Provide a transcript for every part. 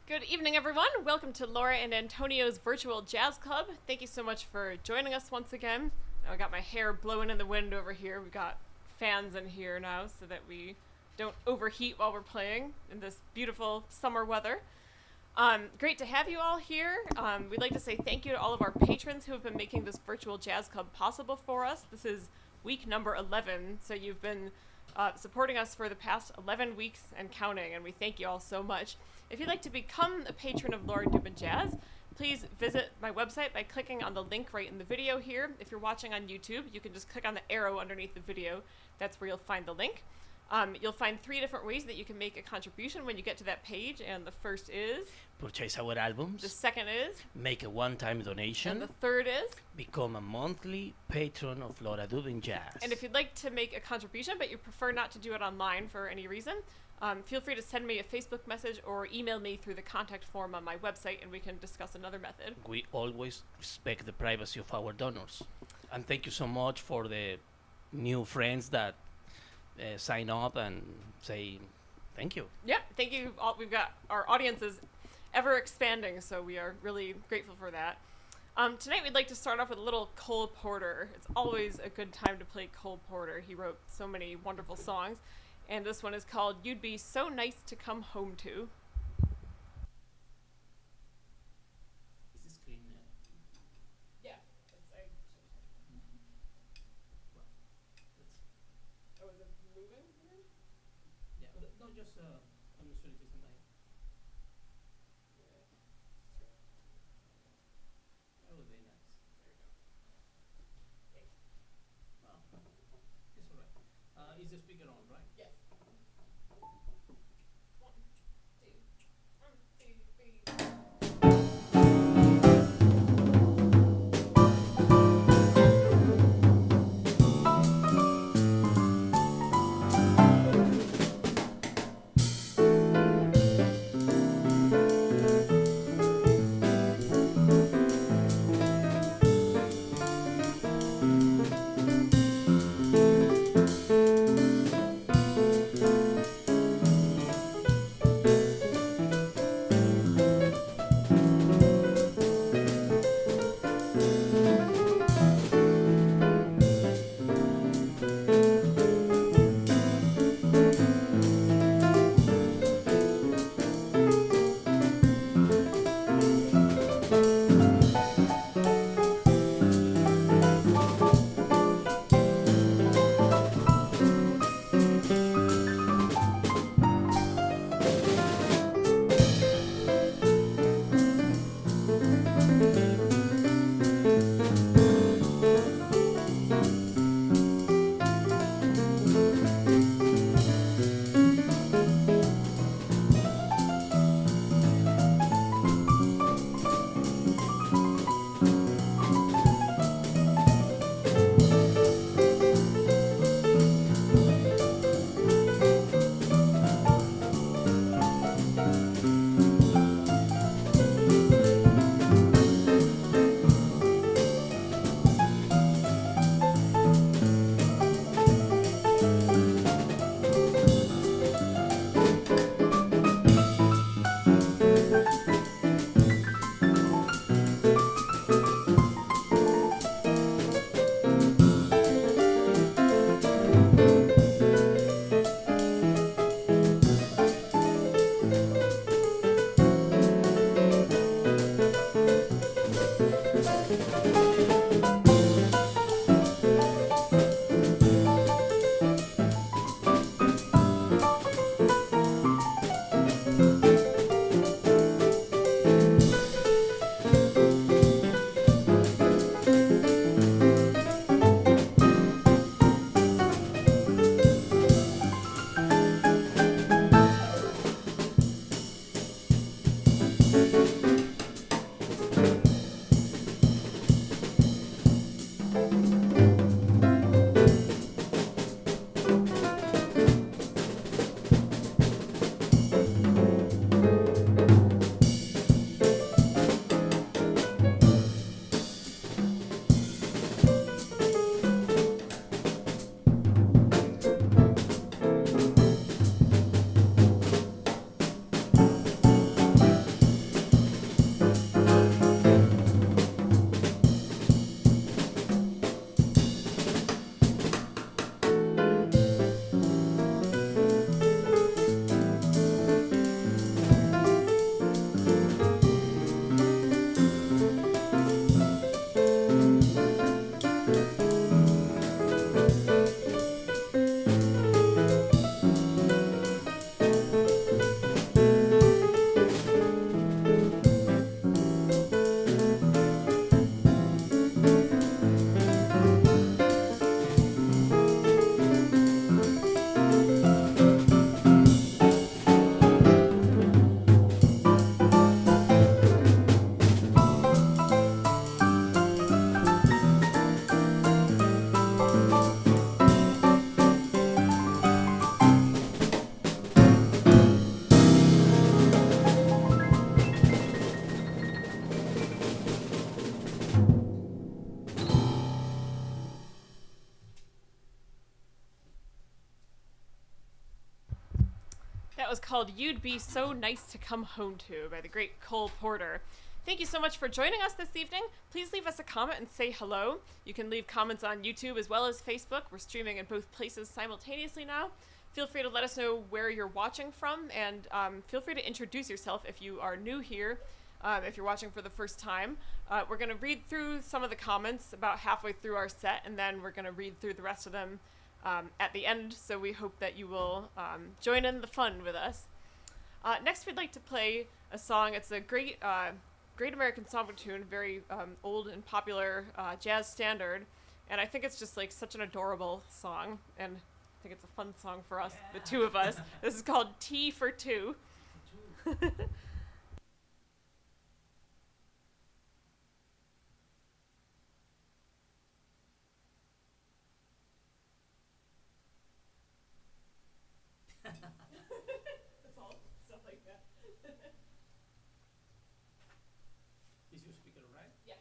Good evening, everyone. Welcome to Laura and Antonio's virtual jazz club. Thank you so much for joining us once again. I got my hair blowing in the wind over here. We've got fans in here now so that we don't overheat while we're playing in this beautiful summer weather. Great to have you all here. We'd like to say thank you to all of our patrons who have been making this virtual jazz club possible for us. This is week number 11, so you've been supporting us for the past 11 weeks and counting, and we thank you all so much. If you'd like to become a patron of Laura Dubin Jazz, please visit my website by clicking on the link right in the video here. If you're watching on YouTube, you can just click on the arrow underneath the video. That's where you'll find the link. You'll find 3 different ways that you can make a contribution when you get to that page, and the first is purchase our albums. The second is make a one-time donation. And the third is become a monthly patron of Laura Dubin Jazz. And if you'd like to make a contribution but you prefer not to do it online for any reason, feel free to send me a Facebook message or email me through the contact form on my website, and we can discuss another method. We always respect the privacy of our donors. And thank you so much for the new friends that sign up and say thank you. Yeah, thank you all. We've got our audience is ever expanding, so we are really grateful for that. Tonight we'd like to start off with a little Cole Porter. It's always a good time to play Cole Porter. He wrote so many wonderful songs, and this one is called You'd Be So Nice to Come Home To. Is this clean now? Yeah. Oh, is it moving? Yeah, no, just I'm not sure if it's in my. That would be nice. There you go. Wow, it's all right. Is the speaker on, right? Yes. 1, 2, 1, 2, 3. called You'd Be So Nice to Come Home To by the great Cole Porter. Thank you so much for joining us this evening. Please leave us a comment and say hello. You can leave comments on YouTube as well as Facebook. We're streaming in both places simultaneously now. Feel free to let us know where you're watching from, and feel free to introduce yourself if you are new here, if you're watching for the first time. We're going to read through some of the comments about halfway through our set, and then we're going to read through the rest of them at the end, so we hope that you will join in the fun with us. Next, we'd like to play a song. It's a great American songbook tune, very old and popular jazz standard, and I think it's just like such an adorable song, and I think it's a fun song for us, the two of us. This is called Tea for Two. It's all stuff like that. Is your speaker right? Yeah.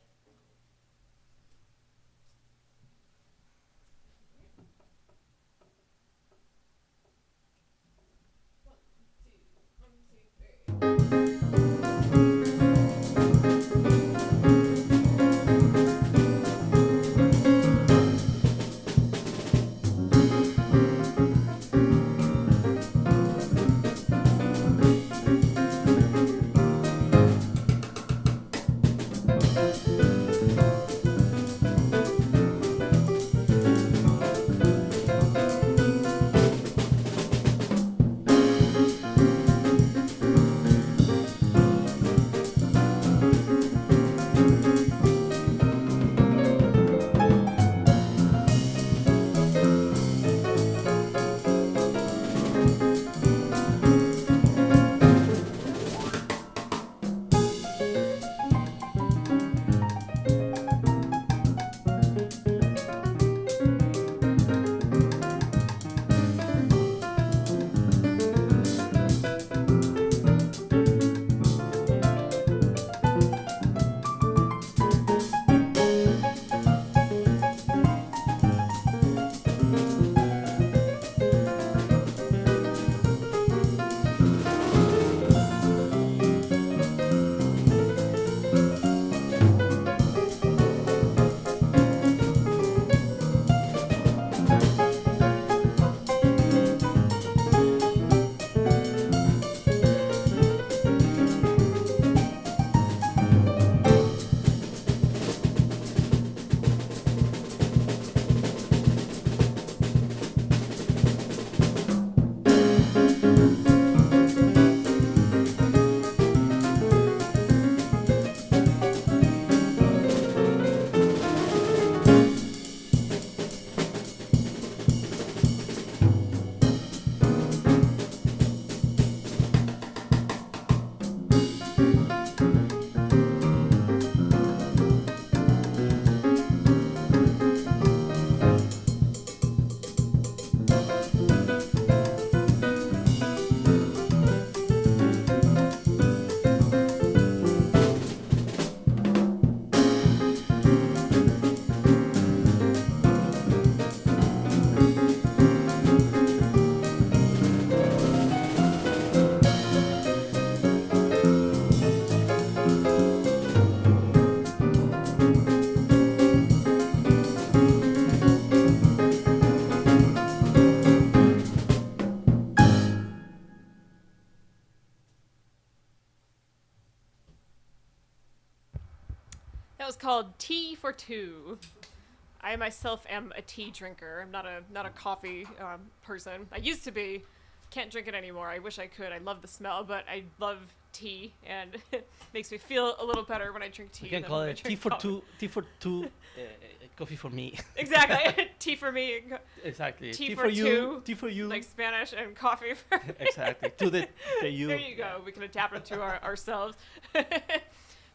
That was called Tea for Two. I myself am a tea drinker. I'm not a coffee person. I used to be. Can't drink it anymore. I wish I could. I love the smell, but I love tea, and it makes me feel a little better when I drink tea. You can than call when I it drink tea for coffee. two, coffee for me. Exactly. Tea for me. Exactly. Tea for two, tea for you. Like Spanish, and coffee for Exactly. To you. There you go. We can adapt it to ourselves.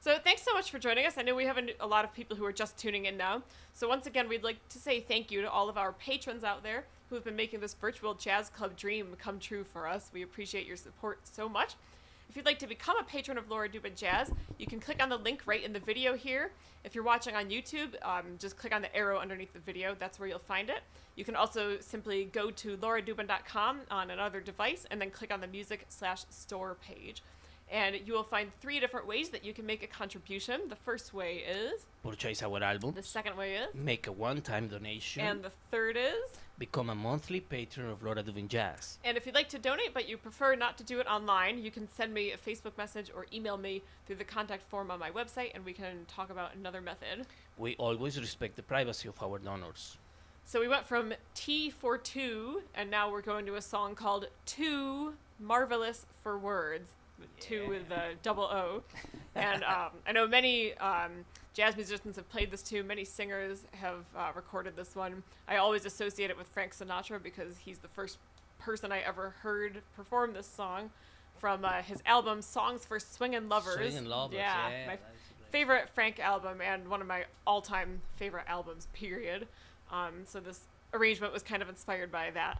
So thanks so much for joining us. I know we have a lot of people who are just tuning in now. So once again, we'd like to say thank you to all of our patrons out there who have been making this virtual jazz club dream come true for us. We appreciate your support so much. If you'd like to become a patron of Laura Dubin Jazz, you can click on the link right in the video here. If you're watching on YouTube, just click on the arrow underneath the video. That's where you'll find it. You can also simply go to lauradubin.com on another device and then click on the music/store page. And you will find 3 different ways that you can make a contribution. The first way is Purchase our album. the second way is Make a one-time donation. and the third is Become a monthly patron of Laura Dubin Jazz. and if you'd like to donate but you prefer not to do it online, you can send me a Facebook message or email me through the contact form on my website and we can talk about another method. We always respect the privacy of our donors. So we went from T for two and now we're going to a song called Too Marvelous for Words. 2 with a double O. And I know many jazz musicians have played this too. Many singers have recorded this one. I always associate it with Frank Sinatra because he's the first person I ever heard perform this song from his album Songs for Swingin' Lovers. Swingin' Lovers, yeah. My favorite Frank album and one of my all-time favorite albums, period. So this arrangement was kind of inspired by that.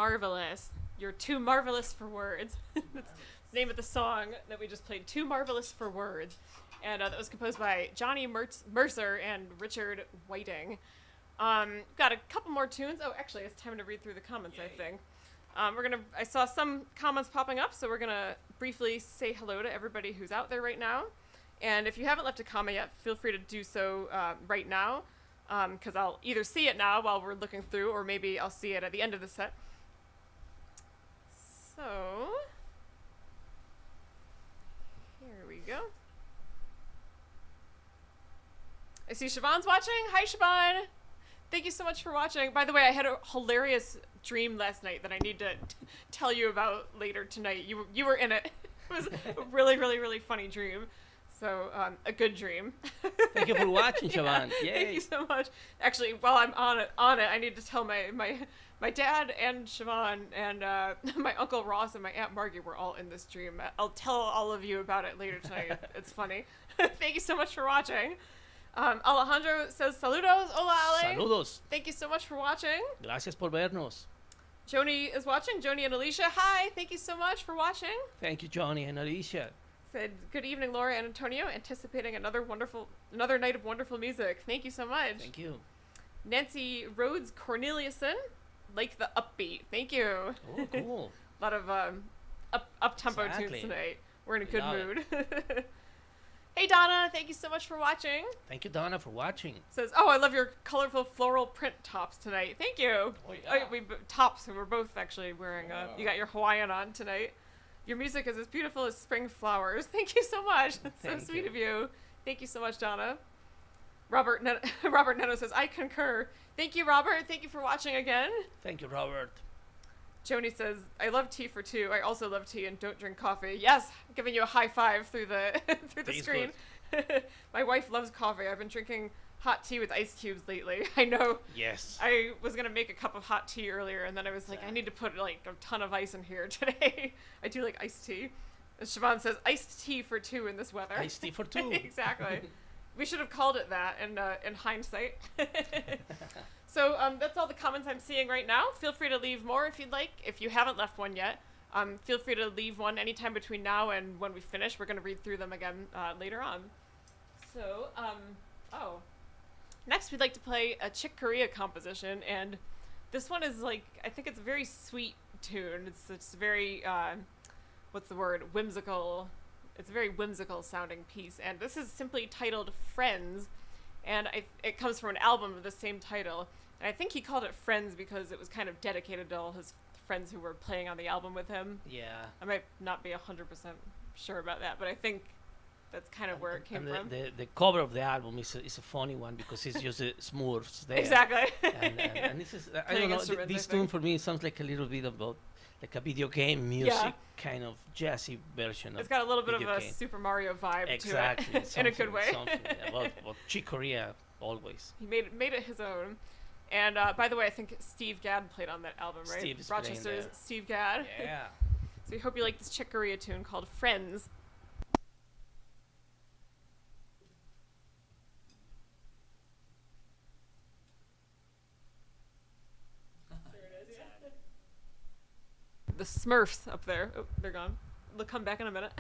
marvelous. You're too marvelous for words. That's the name of the song that we just played. Too marvelous for words. And that was composed by Johnny Mercer and Richard Whiting. Got a couple more tunes. Oh, actually, it's time to read through the comments, I think. I saw some comments popping up, so we're gonna briefly say hello to everybody who's out there right now. And if you haven't left a comment yet, feel free to do so right now, because I'll either see it now while we're looking through, or maybe I'll see it at the end of the set. So, here we go. I see Siobhan's watching. Hi, Siobhan. Thank you so much for watching. By the way, I had a hilarious dream last night that I need to tell you about later tonight. You were in it. It was a really, really, really funny dream. So, a good dream. Thank you for watching, Siobhan. Yeah, Yay. thank you so much. Actually, while I'm on it, I need to tell my dad and Siobhan and my Uncle Ross and my Aunt Margie were all in this dream. I'll tell all of you about it later tonight. It's funny. Thank you so much for watching. Alejandro says saludos. Hola, Ale. Saludos. Thank you so much for watching. Gracias por vernos. Joni is watching. Joni and Alicia, hi. Thank you so much for watching. Thank you, Johnny and Alicia. Said, good evening, Laura and Antonio. Anticipating another night of wonderful music. Thank you so much. Thank you. Nancy Rhodes Corneliuson, like the upbeat. Thank you. Oh, cool. A lot of up-tempo tunes tonight. We're in a good mood. Hey, Donna. Thank you so much for watching. Thank you, Donna, for watching. Says, oh, I love your colorful floral print tops tonight. Thank you. Oh, yeah. Tops, and we're both actually wearing, you got your Hawaiian on tonight. Your music is as beautiful as spring flowers. Thank you so much. That's so sweet of you. Thank you so much, Donna. Robert Neno says, I concur. Thank you, Robert. Thank you for watching again. Thank you, Robert. Joni says, I love tea for two. I also love tea and don't drink coffee. Yes, giving you a high five through the screen. My wife loves coffee. I've been drinking hot tea with ice cubes lately. I know. Yes. I was going to make a cup of hot tea earlier, and then I was like, I need to put like a ton of ice in here today. I do like iced tea. And Siobhan says, iced tea for two in this weather. Iced tea for two. Exactly. We should have called it that in hindsight. So that's all the comments I'm seeing right now. Feel free to leave more if you'd like. If you haven't left one yet, feel free to leave one anytime between now and when we finish. We're going to read through them again later on. So, next we'd like to play a Chick Corea composition, and this one is like, I think it's a very sweet tune. It's very, what's the word, whimsical. It's a very whimsical sounding piece, and this is simply titled Friends, and it comes from an album of the same title. And I think he called it Friends because it was kind of dedicated to all his friends who were playing on the album with him. Yeah. I might not be 100% sure about that, but I think that's kind of where it came from. The cover of the album is a funny one because it's just Smurfs there. Exactly. and this is, I don't know, this tune for me sounds like a little bit about like a video game music kind of jazzy version. It's got a little bit of a Super Mario vibe to it, in a good way. Well, Chick Corea always. He made it his own. And by the way, I think Steve Gadd played on that album, right? Steve's Rochester's Steve Gadd. Yeah. So we hope you like this Chick Corea tune called Friends. The Smurfs up there. Oh, they're gone. They'll come back in a minute.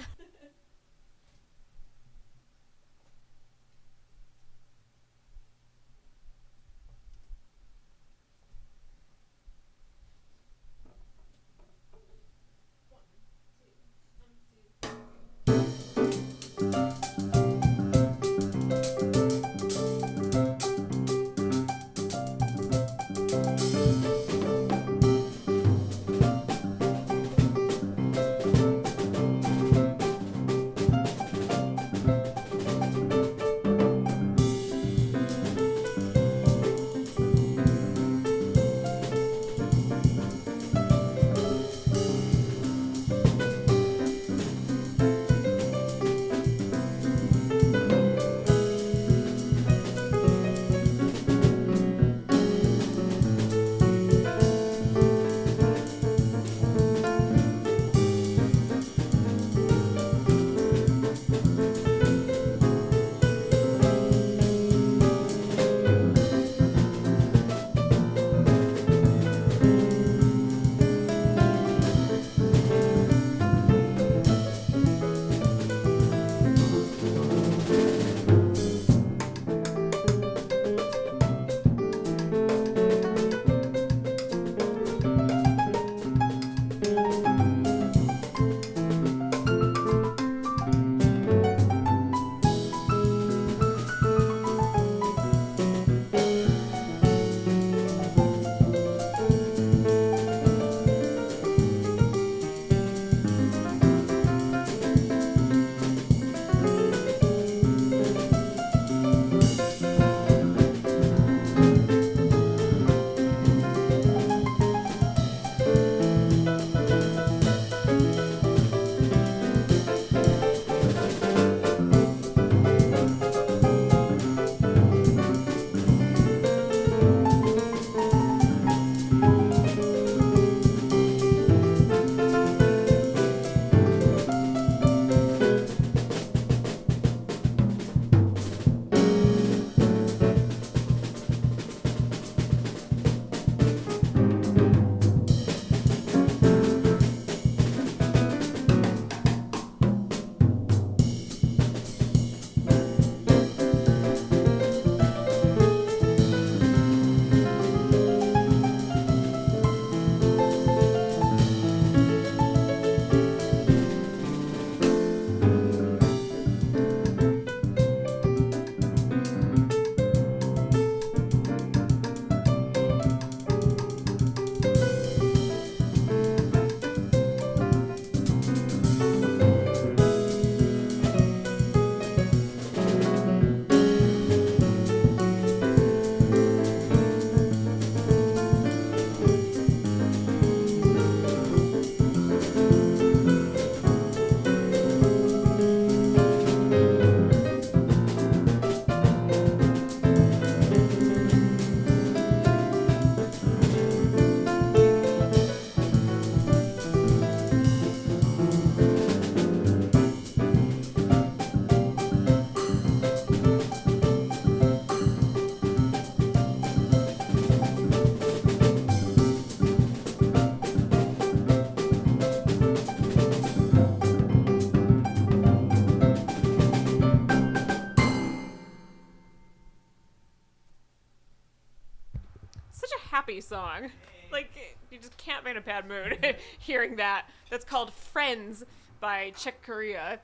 happy song. Like, you just can't be in a bad mood hearing that. That's called Friends by Chick Corea.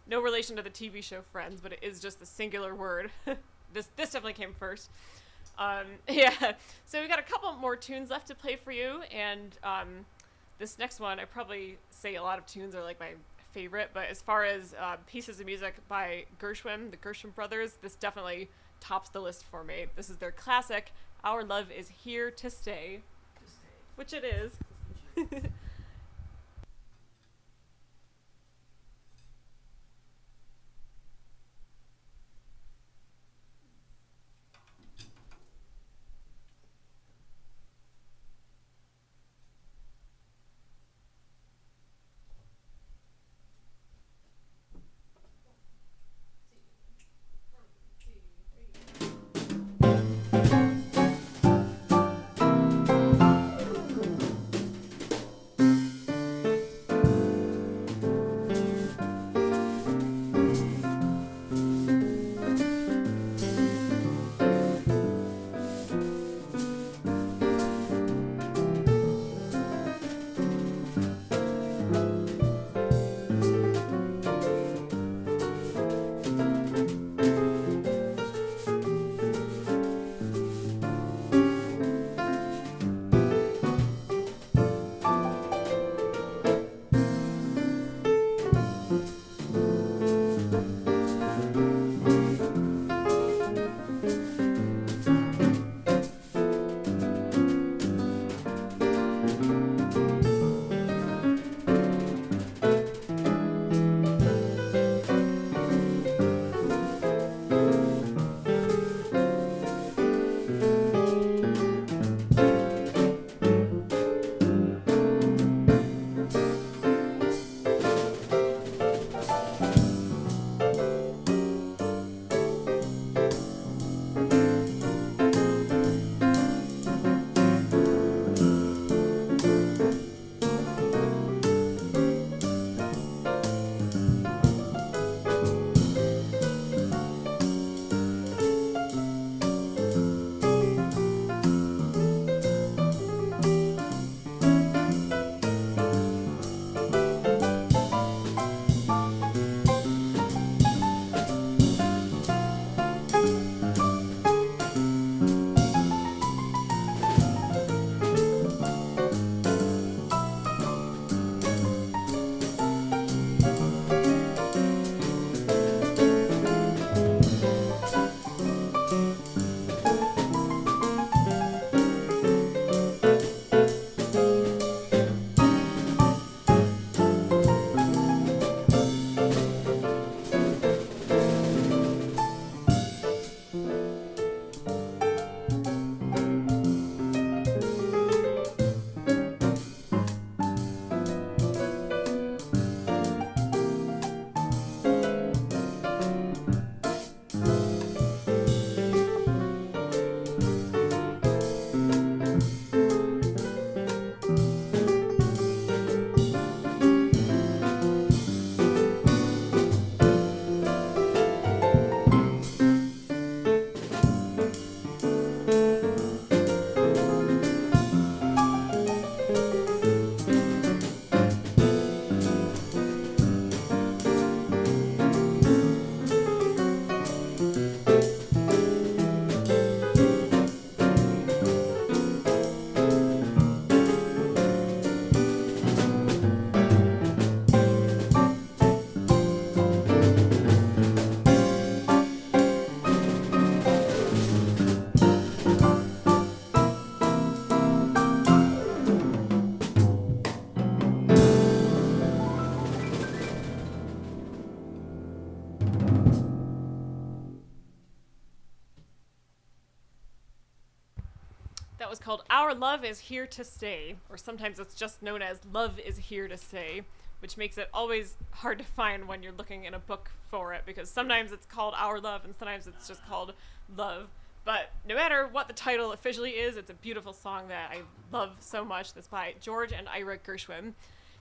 No relation to the TV show Friends, but it is just the singular word. This definitely came first. Yeah, so we got a couple more tunes left to play for you, and this next one, I probably say a lot of tunes are like my favorite, but as far as pieces of music by Gershwin, the Gershwin brothers, this definitely tops the list for me. This is their classic, Our Love Is Here to Stay, which it is. That was called Our Love Is Here to Stay, or sometimes it's just known as Love Is Here to Stay, which makes it always hard to find when you're looking in a book for it, because sometimes it's called Our Love and sometimes it's just called Love. But no matter what the title officially is, it's a beautiful song that I love so much. That's by George and Ira Gershwin.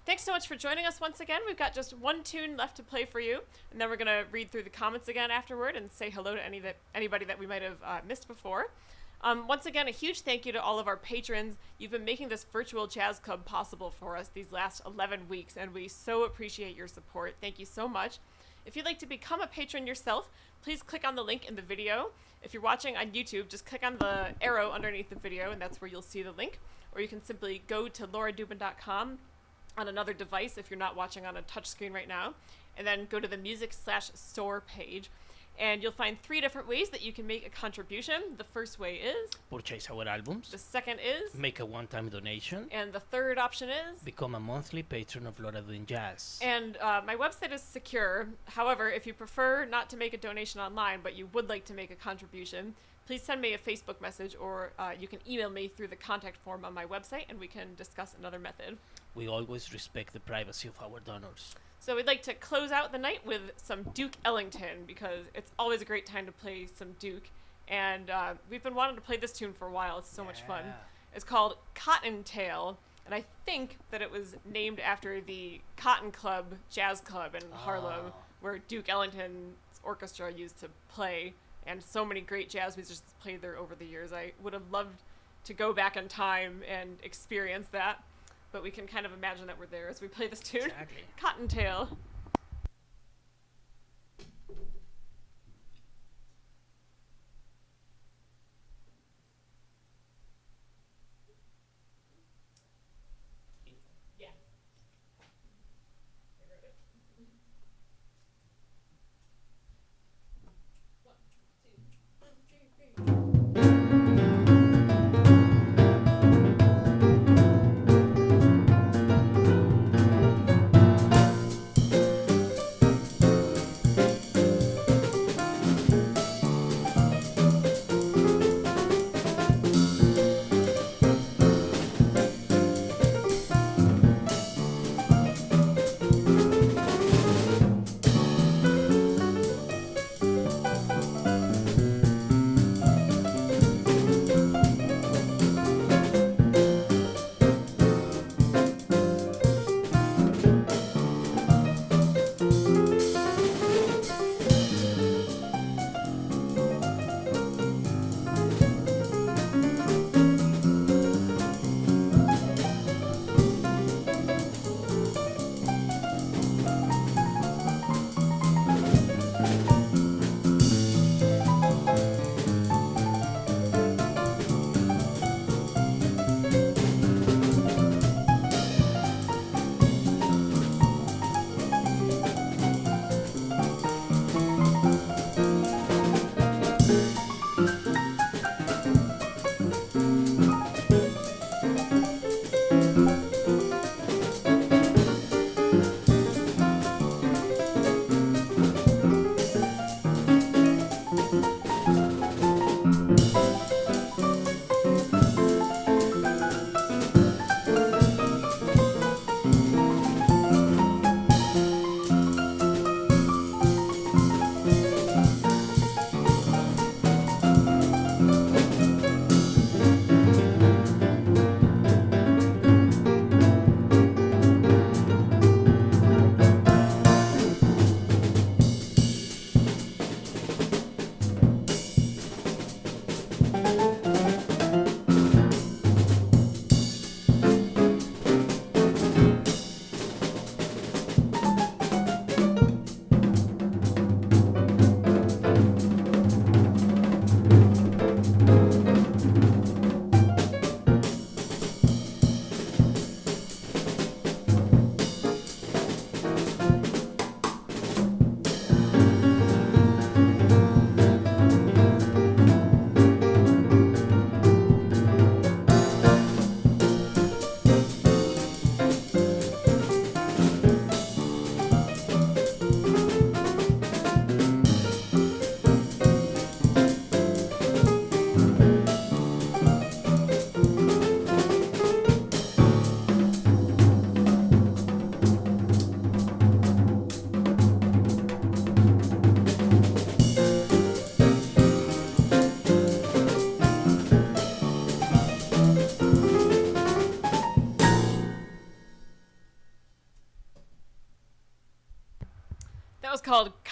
Thanks so much for joining us once again. We've got just one tune left to play for you, and then we're going to read through the comments again afterward and say hello to anybody that we might have missed before. Once again, a huge thank you to all of our patrons. You've been making this virtual jazz club possible for us these last 11 weeks, and we so appreciate your support. Thank you so much. If you'd like to become a patron yourself, please click on the link in the video. If you're watching on YouTube, just click on the arrow underneath the video, and that's where you'll see the link. Or you can simply go to lauradubin.com on another device if you're not watching on a touchscreen right now, and then go to the music/store page. And you'll find 3 different ways that you can make a contribution. The first way is Purchase our albums. the second is Make a one-time donation. and the third option is Become a monthly patron of Laura Doing Jazz. and my website is secure. However, if you prefer not to make a donation online but you would like to make a contribution, please send me a Facebook message or you can email me through the contact form on my website and we can discuss another method. We always respect the privacy of our donors. So we'd like to close out the night with some Duke Ellington because it's always a great time to play some Duke. And we've been wanting to play this tune for a while. It's so much fun. Yeah. It's called Cottontail. And I think that it was named after the Cotton Club Jazz Club in Harlem, where Duke Ellington's orchestra used to play. And so many great jazz musicians played there over the years. I would have loved to go back in time and experience that. But we can kind of imagine that we're there as we play this tune. Exactly. Cottontail. Yeah. One, two, 1, 2, 3.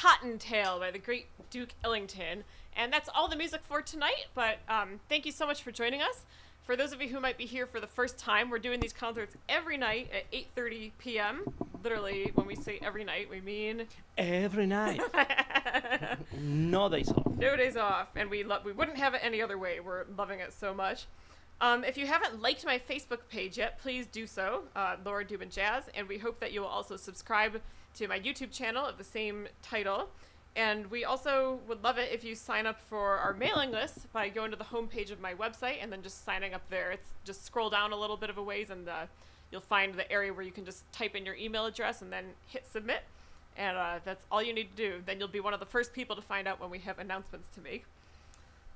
Cottontail by the great Duke Ellington. And that's all the music for tonight, but thank you so much for joining us. For those of you who might be here for the first time, we're doing these concerts every night at 8:30 p.m. Literally, when we say every night, we mean... Every night. No days off. No days off. And we wouldn't have it any other way. We're loving it so much. If you haven't liked my Facebook page yet, please do so, Laura Dubin Jazz. And we hope that you will also subscribe to my YouTube channel of the same title. And we also would love it if you sign up for our mailing list by going to the homepage of my website and then just signing up there. It's just scroll down a little bit of a ways and you'll find the area where you can just type in your email address and then hit submit. And that's all you need to do. Then you'll be one of the first people to find out when we have announcements to make.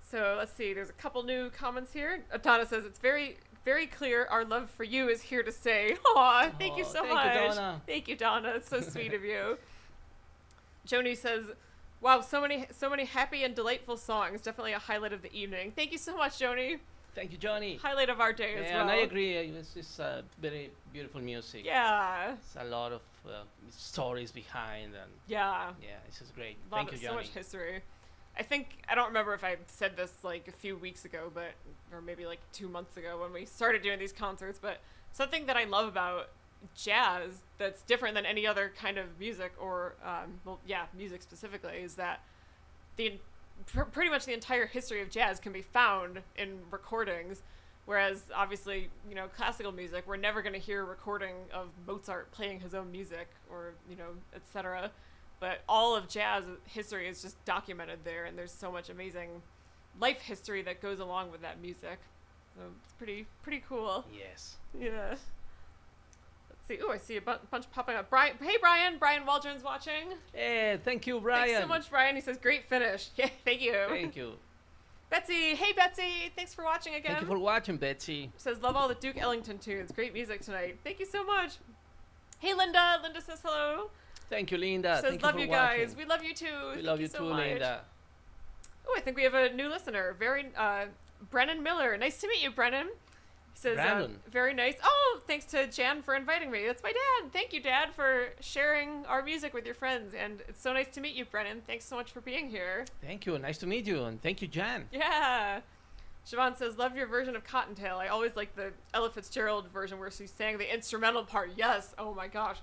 So let's see, there's a couple new comments here. Donna says, it's very, very clear our love for you is here to stay. Aw, thank you so much. Thank you, Donna. Thank you, Donna. It's so sweet of you. Joni says, wow, so many happy and delightful songs. Definitely a highlight of the evening. Thank you so much, Joni. Thank you, Johnny. Highlight of our day as well. And I agree. It's very beautiful music. Yeah. It's a lot of stories behind, and yeah, this is great. Thank Thank you, so Johnny. much history. I don't remember if I said this like a few weeks ago, or maybe like 2 months ago when we started doing these concerts, but something that I love about jazz that's different than any other kind of music or music specifically is that pretty much the entire history of jazz can be found in recordings, whereas obviously classical music, we're never going to hear a recording of Mozart playing his own music or etc. But all of jazz history is just documented there, and there's so much amazing life history that goes along with that music. So it's pretty cool. Yes. Yeah. See, I see a bunch popping up. Brian, hey Brian Waldron's watching. Hey, thank you, Brian. Thanks so much, Brian. He says, great finish. Yeah, thank you. Thank you. Betsy, hey Betsy, thanks for watching again. Thank you for watching, Betsy. Says, love all the Duke Ellington tunes. Great music tonight. Thank you so much. Hey Linda. Linda says hello. Thank you, Linda. Says, thank love you you for guys. watching. We love you too. We Thank love you so too, much. Linda. Oh, I think we have a new listener. Brennan Miller. Nice to meet you, Brennan. He says, Brandon. very nice. Oh, thanks to Jan for inviting me. That's my dad. Thank you, Dad, for sharing our music with your friends. And it's so nice to meet you, Brennan. Thanks so much for being here. Thank you. Nice to meet you. And thank you, Jan. Yeah. Siobhan says, love your version of Cottontail. I always like the Ella Fitzgerald version where she sang the instrumental part. Yes. Oh my gosh.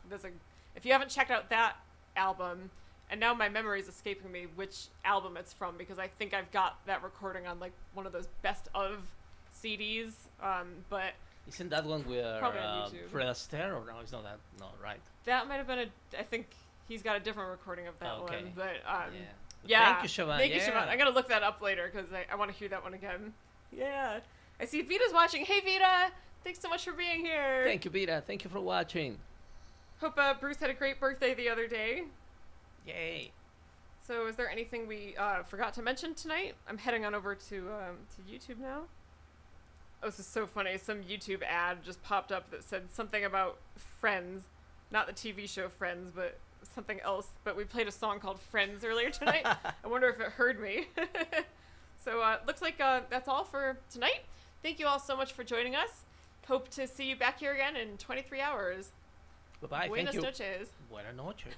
If you haven't checked out that album, and now my memory is escaping me which album it's from, because I think I've got that recording on like one of those best of CDs, but isn't that one where probably on YouTube. Fred Astaire, or no? It's not that. No, right? That might have been I think he's got a different recording of that one. But yeah. Thank you, Siobhan. Thank you, Siobhan. I'm gonna look that up later because I want to hear that one again. Yeah. I see Vita's watching. Hey Vita, thanks so much for being here. Thank you, Vita. Thank you for watching. Hope Bruce had a great birthday the other day. Yay. So is there anything we forgot to mention tonight? I'm heading on over to YouTube now. Oh, this is so funny. Some YouTube ad just popped up that said something about Friends. Not the TV show Friends, but something else. But we played a song called Friends earlier tonight. I wonder if it heard me. So looks like that's all for tonight. Thank you all so much for joining us. Hope to see you back here again in 23 hours. Bye-bye. Buenas Thank you. noches. Buenas noches.